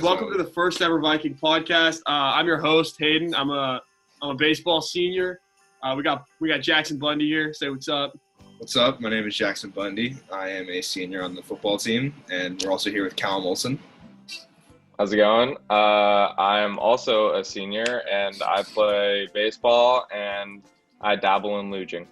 Welcome to the first ever Viking podcast. I'm your host, Hayden. I'm a baseball senior. We got Jackson Bundy here. Say what's up. What's up? My name is Jackson Bundy. I am a senior on the football team, and we're also here with Callum Olsen. How's it going? I am also a senior, and I play baseball, and I dabble in luging.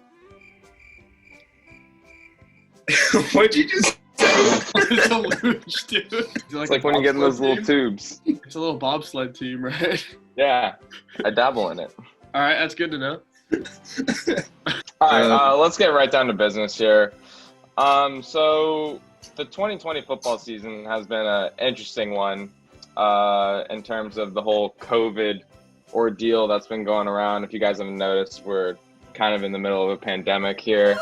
What'd you just say? It's a luge, dude. It's like when you get in those little tubes. It's a little bobsled team, right? Yeah, I dabble in it. All right, that's good to know. All right, let's get right down to business here. So the 2020 football season has been an interesting one in terms of the whole COVID ordeal that's been going around. If you guys haven't noticed, we're kind of in the middle of a pandemic here.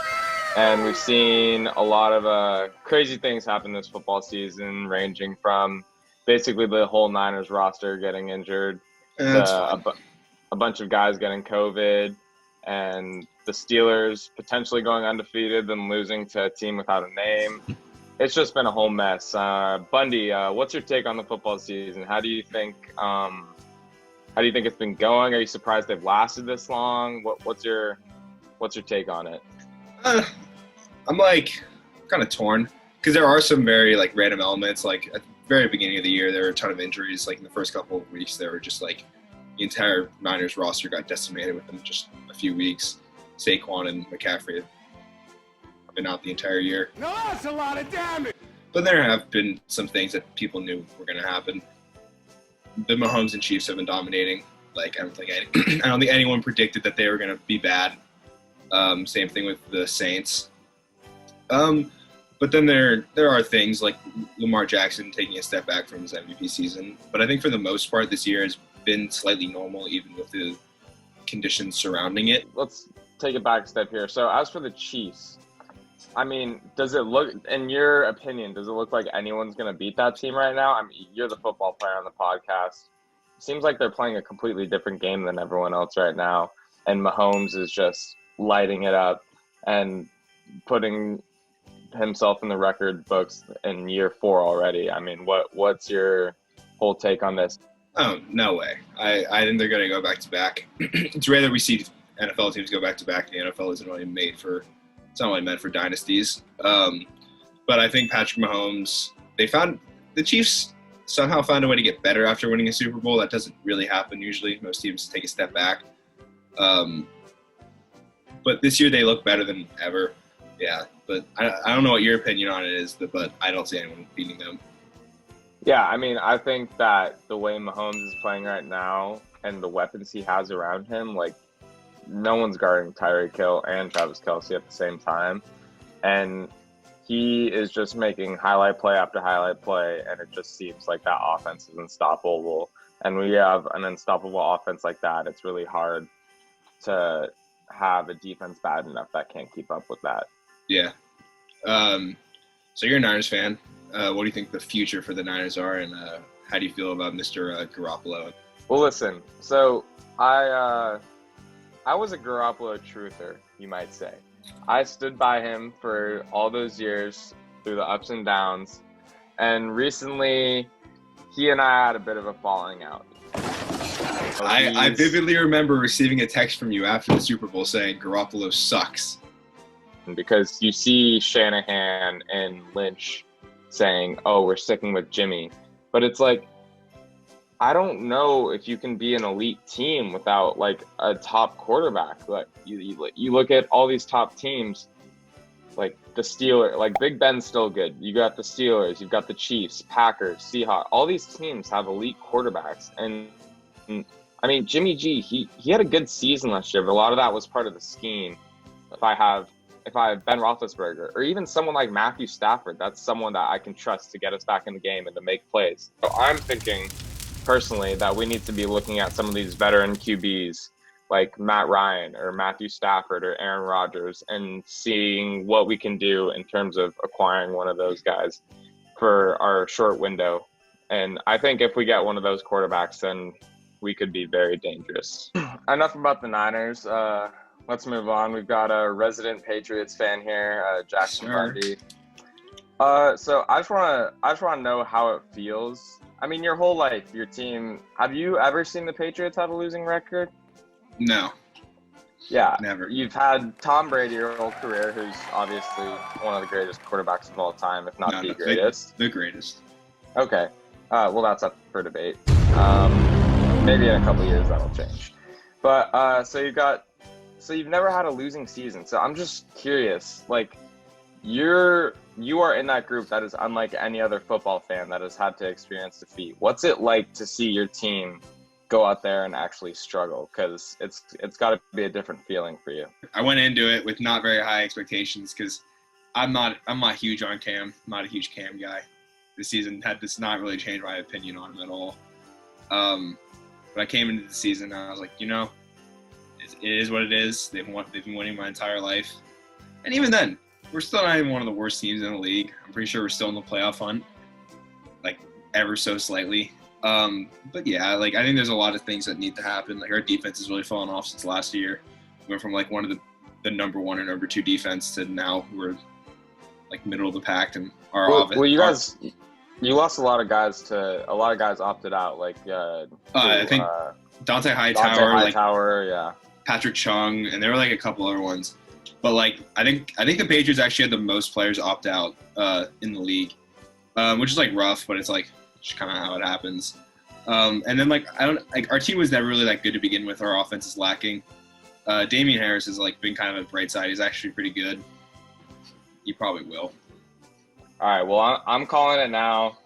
And we've seen a lot of crazy things happen this football season, ranging from basically the whole Niners roster getting injured, to a bunch of guys getting COVID, and the Steelers potentially going undefeated, then losing to a team without a name. It's just been a whole mess. Bundy, what's your take on the football season? How do you think it's been going? Are you surprised they've lasted this long? What's your take on it? I'm kind of torn because there are some very random elements. Like at the very beginning of the year, there were a ton of injuries. Like in the first couple of weeks, there were just the entire Niners roster got decimated within just a few weeks. Saquon and McCaffrey have been out the entire year. No, that's a lot of damage. But there have been some things that people knew were going to happen. The Mahomes and Chiefs have been dominating. I don't think anyone predicted that they were going to be bad. Same thing with the Saints. But then there are things like Lamar Jackson taking a step back from his MVP season. But I think for the most part, this year has been slightly normal, even with the conditions surrounding it. Let's take it back a step here. So as for the Chiefs, I mean, does it look, in your opinion, does it look like anyone's going to beat that team right now? I mean, you're the football player on the podcast. It seems like they're playing a completely different game than everyone else right now. And Mahomes is just lighting it up and putting himself in the record books in year 4 already. I mean, what's your whole take on this? Oh, no way. I think they're going to go back-to-back. It's rare that we see NFL teams go back-to-back. The NFL isn't really it's not really meant for dynasties. But I think Patrick Mahomes, the Chiefs somehow found a way to get better after winning a Super Bowl. That doesn't really happen usually. Most teams take a step back. But this year they look better than ever. Yeah, but I don't know what your opinion on it is, but I don't see anyone beating them. Yeah, I mean, I think that the way Mahomes is playing right now and the weapons he has around him, no one's guarding Tyreek Hill and Travis Kelce at the same time. And he is just making highlight play after highlight play, and it just seems like that offense is unstoppable. And when you have an unstoppable offense like that, it's really hard to have a defense bad enough that can't keep up with that. Yeah. So you're a Niners fan. What do you think the future for the Niners are, and how do you feel about Mr. Garoppolo? Well, listen, so I was a Garoppolo truther, you might say. I stood by him for all those years through the ups and downs, and recently he and I had a bit of a falling out. I vividly remember receiving a text from you after the Super Bowl saying Garoppolo sucks. Because you see Shanahan and Lynch saying, oh, we're sticking with Jimmy. But it's I don't know if you can be an elite team without a top quarterback. You look at all these top teams, the Steelers, Big Ben's still good. You got the Steelers, you've got the Chiefs, Packers, Seahawks. All these teams have elite quarterbacks. And I mean, Jimmy G, he had a good season last year, but a lot of that was part of the scheme. If I have Ben Roethlisberger, or even someone like Matthew Stafford, that's someone that I can trust to get us back in the game and to make plays. So I'm thinking personally that we need to be looking at some of these veteran QBs like Matt Ryan or Matthew Stafford or Aaron Rodgers and seeing what we can do in terms of acquiring one of those guys for our short window. And I think if we get one of those quarterbacks, then we could be very dangerous. Enough about the Niners. Let's move on. We've got a resident Patriots fan here, Jackson Bundy. So I just want to know how it feels I mean, your whole life, your team. Have you ever seen the Patriots have a losing record? No, Yeah, never. you've had Tom Brady your whole career, who's obviously one of the greatest quarterbacks of all time, if not No, the no, greatest. the greatest. Okay, well, that's up for debate. Maybe in a couple years that'll change. But so you've never had a losing season. So I'm just curious, like, you are in that group that is unlike any other football fan that has had to experience defeat. What's it like to see your team go out there and actually struggle? Because it's got to be a different feeling for you. I went into it with not very high expectations because I'm not huge on Cam. I'm not a huge Cam guy. This season had this not really changed my opinion on him at all. But I came into the season and I was like, it is what it is. They've been winning my entire life, and even then, we're still not even one of the worst teams in the league. I'm pretty sure we're still in the playoff hunt, like ever so slightly. But yeah, like I think there's a lot of things that need to happen. Like our defense has really fallen off since last year. We went from like one of the number 1 or number 2 defense to now we're like middle of the pack, and our offense. Well, you lost a lot of guys opted out. Like I think Dante Hightower, yeah, Patrick Chung, and there were like a couple other ones. But like I think the Patriots actually had the most players opt out in the league, which is like rough, but it's like just kind of how it happens. And then like our team was never really that good to begin with. Our offense is lacking. Damian Harris has like been kind of a bright side. He's actually pretty good. He probably will. All right, well, I'm calling it now.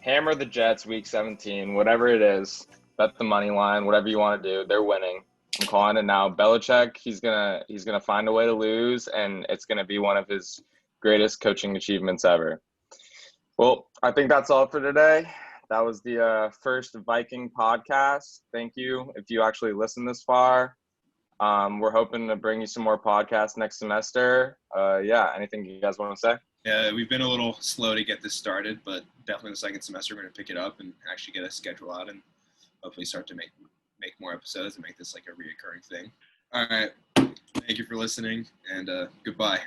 Hammer the Jets week 17, whatever it is. Bet the money line, whatever you want to do. They're winning. I'm calling it now. Belichick, he's gonna find a way to lose, and it's gonna be one of his greatest coaching achievements ever. Well, I think that's all for today. That was the first Viking podcast. Thank you if you actually listened this far. We're hoping to bring you some more podcasts next semester. Yeah, anything you guys want to say? Yeah, we've been a little slow to get this started, but definitely the second semester we're going to pick it up and actually get a schedule out and hopefully start to make more episodes and make this like a reoccurring thing. All right. Thank you for listening, and goodbye.